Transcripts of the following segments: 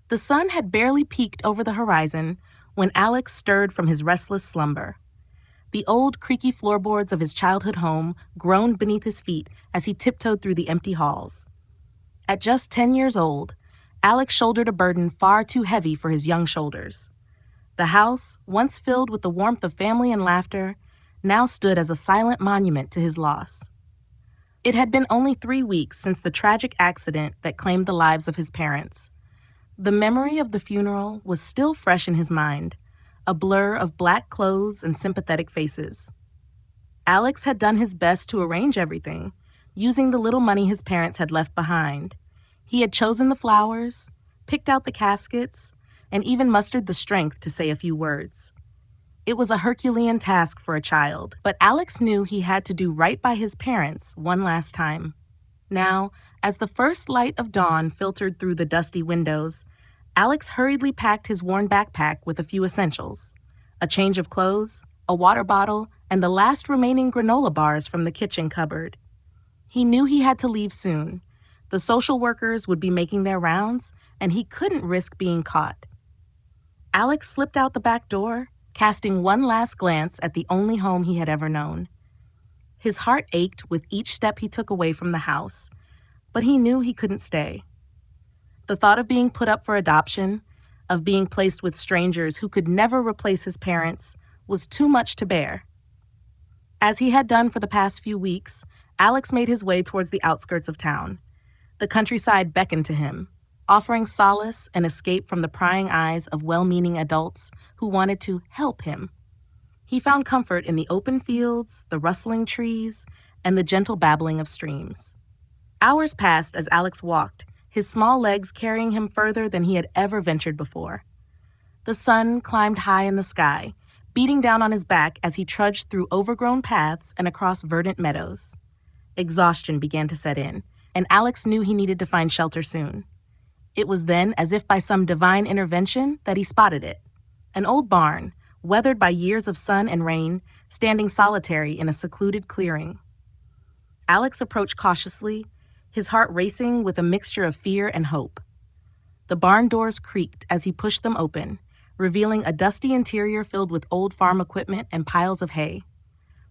The sun had barely peeked over the horizon when Alex stirred from his restless slumber. The old, creaky floorboards of his childhood home groaned beneath his feet as he tiptoed through the empty halls. At just 10 years old, Alex shouldered a burden far too heavy for his young shoulders. The house, once filled with the warmth of family and laughter, now stood as a silent monument to his loss. It had been only 3 weeks since the tragic accident that claimed the lives of his parents. The memory of the funeral was still fresh in his mind, a blur of black clothes and sympathetic faces. Alex had done his best to arrange everything, using the little money his parents had left behind. He had chosen the flowers, picked out the caskets, and even mustered the strength to say a few words. It was a Herculean task for a child, but Alex knew he had to do right by his parents one last time. Now, as the first light of dawn filtered through the dusty windows, Alex hurriedly packed his worn backpack with a few essentials: a change of clothes, a water bottle, and the last remaining granola bars from the kitchen cupboard. He knew he had to leave soon. The social workers would be making their rounds, and he couldn't risk being caught. Alex slipped out the back door, casting one last glance at the only home he had ever known. His heart ached with each step he took away from the house, but he knew he couldn't stay. The thought of being put up for adoption, of being placed with strangers who could never replace his parents, was too much to bear. As he had done for the past few weeks, Alex made his way towards the outskirts of town. The countryside beckoned to him, offering solace and escape from the prying eyes of well-meaning adults who wanted to help him. He found comfort in the open fields, the rustling trees, and the gentle babbling of streams. Hours passed as Alex walked, his small legs carrying him further than he had ever ventured before. The sun climbed high in the sky, beating down on his back as he trudged through overgrown paths and across verdant meadows. Exhaustion began to set in, and Alex knew he needed to find shelter soon. It was then, as if by some divine intervention, that he spotted it. An old barn, weathered by years of sun and rain, standing solitary in a secluded clearing. Alex approached cautiously, his heart racing with a mixture of fear and hope. The barn doors creaked as he pushed them open, revealing a dusty interior filled with old farm equipment and piles of hay.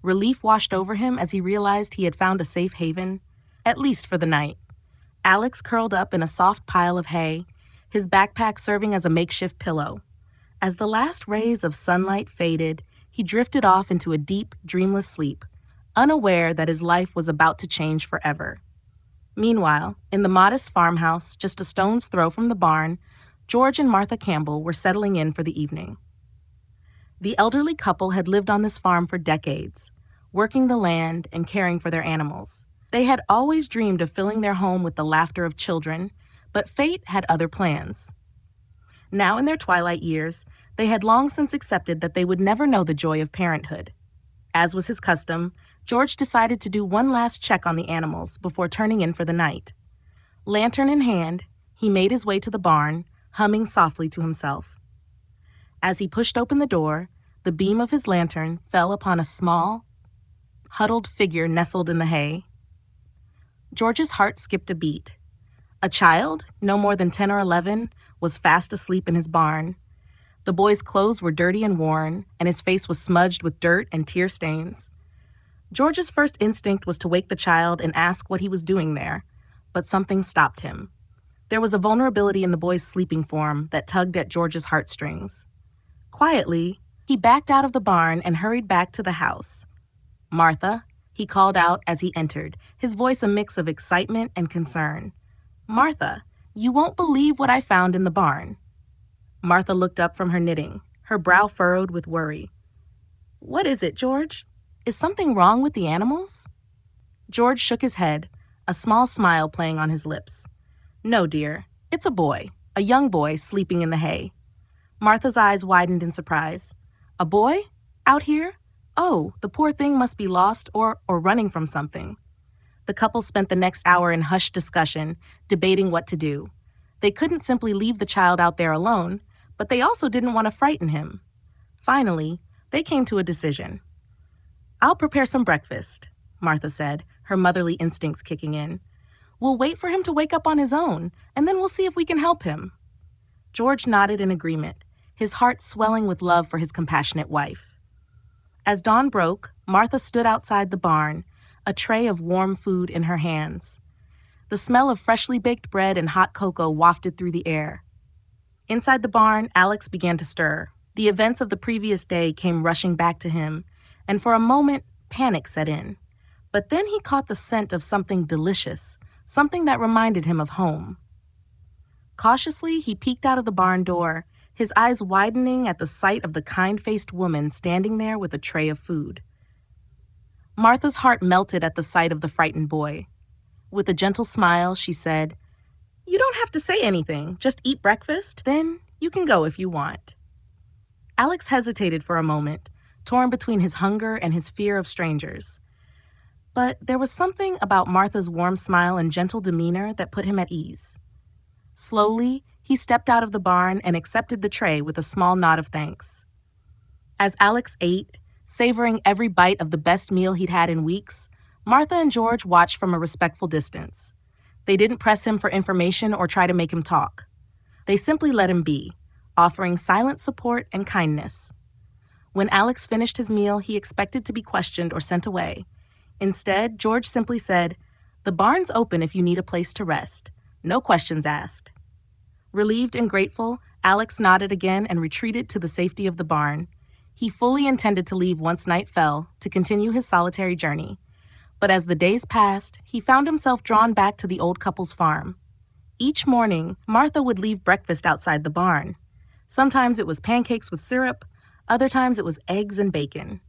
Relief washed over him as he realized he had found a safe haven, at least for the night. Alex curled up in a soft pile of hay, his backpack serving as a makeshift pillow. As the last rays of sunlight faded, he drifted off into a deep, dreamless sleep, unaware that his life was about to change forever. Meanwhile, in the modest farmhouse just a stone's throw from the barn, George and Martha Campbell were settling in for the evening. The elderly couple had lived on this farm for decades, working the land and caring for their animals. They had always dreamed of filling their home with the laughter of children, but fate had other plans. Now in their twilight years, they had long since accepted that they would never know the joy of parenthood. As was his custom, George decided to do one last check on the animals before turning in for the night. Lantern in hand, he made his way to the barn, humming softly to himself. As he pushed open the door, the beam of his lantern fell upon a small, huddled figure nestled in the hay. George's heart skipped a beat. A child, no more than 10 or 11, was fast asleep in his barn. The boy's clothes were dirty and worn, and his face was smudged with dirt and tear stains. George's first instinct was to wake the child and ask what he was doing there, but something stopped him. There was a vulnerability in the boy's sleeping form that tugged at George's heartstrings. Quietly, he backed out of the barn and hurried back to the house. "Martha," he called out as he entered, his voice a mix of excitement and concern. "Martha, you won't believe what I found in the barn." Martha looked up from her knitting, her brow furrowed with worry. "What is it, George? Is something wrong with the animals?" George shook his head, a small smile playing on his lips. "No, dear. It's a boy, a young boy sleeping in the hay." Martha's eyes widened in surprise. "A boy? Out here? Oh, the poor thing must be lost or running from something." The couple spent the next hour in hushed discussion, debating what to do. They couldn't simply leave the child out there alone, but they also didn't want to frighten him. Finally, they came to a decision. "I'll prepare some breakfast," Martha said, her motherly instincts kicking in. "We'll wait for him to wake up on his own, and then we'll see if we can help him." George nodded in agreement, his heart swelling with love for his compassionate wife. As dawn broke, Martha stood outside the barn, a tray of warm food in her hands. The smell of freshly baked bread and hot cocoa wafted through the air. Inside the barn, Alex began to stir. The events of the previous day came rushing back to him, and for a moment, panic set in. But then he caught the scent of something delicious, something that reminded him of home. Cautiously, he peeked out of the barn door, his eyes widening at the sight of the kind-faced woman standing there with a tray of food. Martha's heart melted at the sight of the frightened boy. With a gentle smile, she said, "You don't have to say anything, just eat breakfast, then you can go if you want." Alex hesitated for a moment, torn between his hunger and his fear of strangers. But there was something about Martha's warm smile and gentle demeanor that put him at ease. Slowly, he stepped out of the barn and accepted the tray with a small nod of thanks. As Alex ate, savoring every bite of the best meal he'd had in weeks, Martha and George watched from a respectful distance. They didn't press him for information or try to make him talk. They simply let him be, offering silent support and kindness. When Alex finished his meal, he expected to be questioned or sent away. Instead, George simply said, "The barn's open if you need a place to rest. No questions asked." Relieved and grateful, Alex nodded again and retreated to the safety of the barn. He fully intended to leave once night fell to continue his solitary journey. But as the days passed, he found himself drawn back to the old couple's farm. Each morning, Martha would leave breakfast outside the barn. Sometimes it was pancakes with syrup, other times it was eggs and bacon.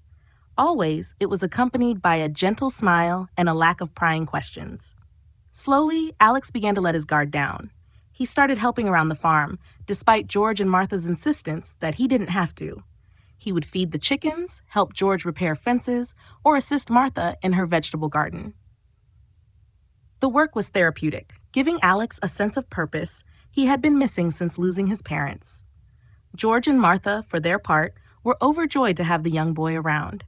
Always, it was accompanied by a gentle smile and a lack of prying questions. Slowly, Alex began to let his guard down. He started helping around the farm, despite George and Martha's insistence that he didn't have to. He would feed the chickens, help George repair fences, or assist Martha in her vegetable garden. The work was therapeutic, giving Alex a sense of purpose he had been missing since losing his parents. George and Martha, for their part, were overjoyed to have the young boy around.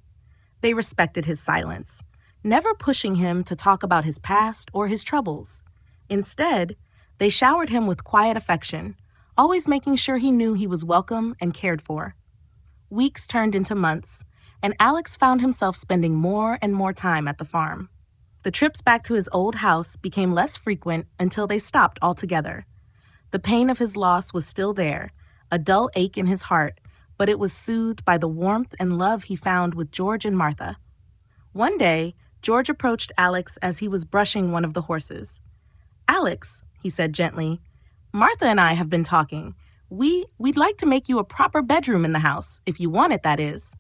They respected his silence, never pushing him to talk about his past or his troubles. Instead, they showered him with quiet affection, always making sure he knew he was welcome and cared for. Weeks turned into months, and Alex found himself spending more and more time at the farm. The trips back to his old house became less frequent until they stopped altogether. The pain of his loss was still there, a dull ache in his heart, but it was soothed by the warmth and love he found with George and Martha. One day, George approached Alex as he was brushing one of the horses. "Alex," he said gently, "Martha and I have been talking. We'd like to make you a proper bedroom in the house, if you want it, that is."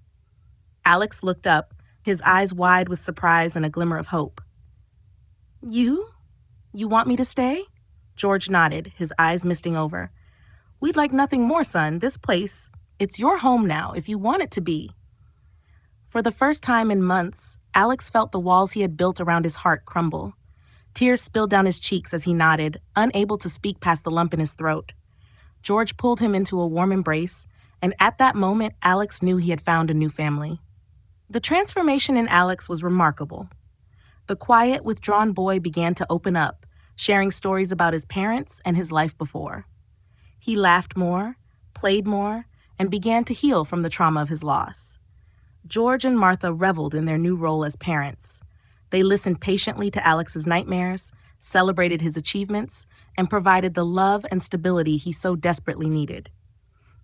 Alex looked up, his eyes wide with surprise and a glimmer of hope. You? You want me to stay?" George nodded, his eyes misting over. "We'd like nothing more, son. This place, it's your home now, if you want it to be." For the first time in months, Alex felt the walls he had built around his heart crumble. Tears spilled down his cheeks as he nodded, unable to speak past the lump in his throat. George pulled him into a warm embrace, and at that moment, Alex knew he had found a new family. The transformation in Alex was remarkable. The quiet, withdrawn boy began to open up, sharing stories about his parents and his life before. He laughed more, played more, and began to heal from the trauma of his loss. George and Martha reveled in their new role as parents. They listened patiently to Alex's nightmares, celebrated his achievements, and provided the love and stability he so desperately needed.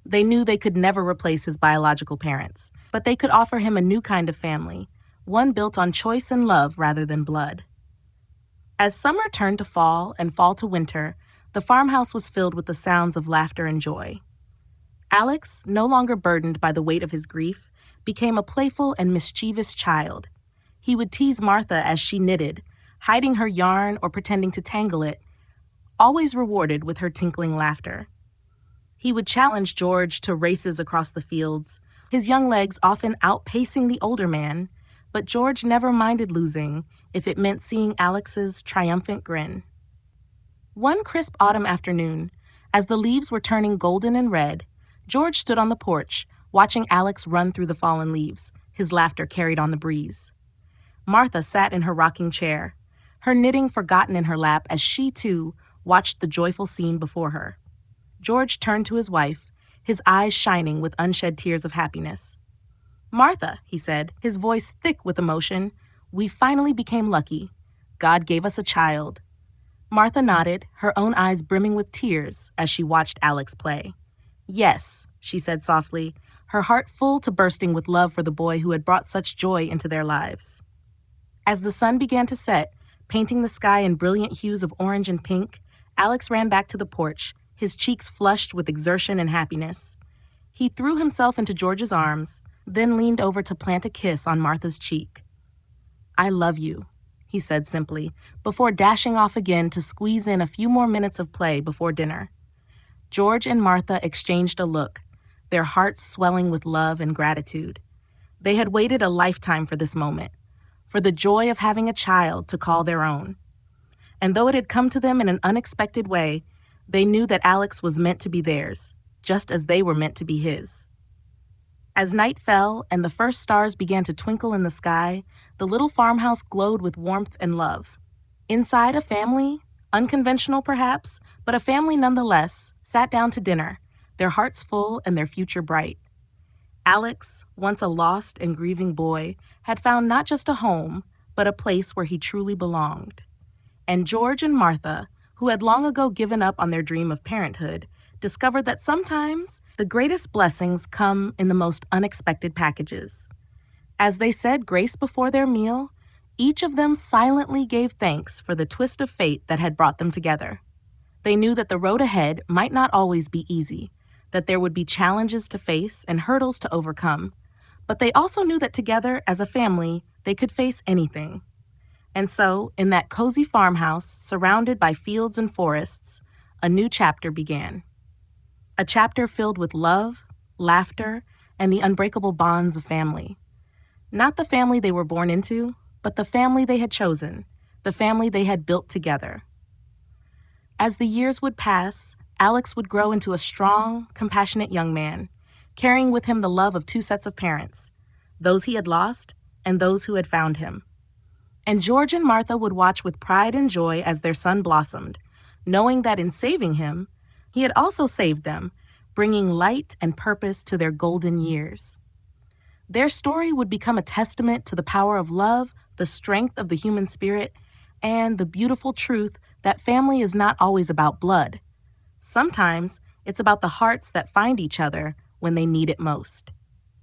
They knew they could never replace his biological parents, but they could offer him a new kind of family, one built on choice and love rather than blood. As summer turned to fall and fall to winter, the farmhouse was filled with the sounds of laughter and joy. Alex, no longer burdened by the weight of his grief, became a playful and mischievous child. He would tease Martha as she knitted, hiding her yarn or pretending to tangle it, always rewarded with her tinkling laughter. He would challenge George to races across the fields, his young legs often outpacing the older man, but George never minded losing if it meant seeing Alex's triumphant grin. One crisp autumn afternoon, as the leaves were turning golden and red, George stood on the porch, watching Alex run through the fallen leaves, his laughter carried on the breeze. Martha sat in her rocking chair, her knitting forgotten in her lap as she, too, watched the joyful scene before her. George turned to his wife, his eyes shining with unshed tears of happiness. "Martha," he said, his voice thick with emotion, "we finally became lucky. God gave us a child." Martha nodded, her own eyes brimming with tears as she watched Alex play. "Yes," she said softly, her heart full to bursting with love for the boy who had brought such joy into their lives. As the sun began to set, painting the sky in brilliant hues of orange and pink, Alex ran back to the porch, his cheeks flushed with exertion and happiness. He threw himself into George's arms, then leaned over to plant a kiss on Martha's cheek. "I love you," he said simply, before dashing off again to squeeze in a few more minutes of play before dinner. George and Martha exchanged a look, their hearts swelling with love and gratitude. They had waited a lifetime for this moment, for the joy of having a child to call their own. And though it had come to them in an unexpected way, they knew that Alex was meant to be theirs, just as they were meant to be his. As night fell and the first stars began to twinkle in the sky, the little farmhouse glowed with warmth and love. Inside, a family, unconventional perhaps, but a family nonetheless, sat down to dinner, their hearts full and their future bright. Alex, once a lost and grieving boy, had found not just a home, but a place where he truly belonged. And George and Martha, who had long ago given up on their dream of parenthood, discovered that sometimes the greatest blessings come in the most unexpected packages. As they said grace before their meal, each of them silently gave thanks for the twist of fate that had brought them together. They knew that the road ahead might not always be easy, that there would be challenges to face and hurdles to overcome, but they also knew that together as a family, they could face anything. And so, in that cozy farmhouse, surrounded by fields and forests, a new chapter began. A chapter filled with love, laughter, and the unbreakable bonds of family. Not the family they were born into, but the family they had chosen, the family they had built together. As the years would pass, Alex would grow into a strong, compassionate young man, carrying with him the love of two sets of parents, those he had lost and those who had found him. And George and Martha would watch with pride and joy as their son blossomed, knowing that in saving him, he had also saved them, bringing light and purpose to their golden years. Their story would become a testament to the power of love, the strength of the human spirit, and the beautiful truth that family is not always about blood. Sometimes it's about the hearts that find each other when they need it most.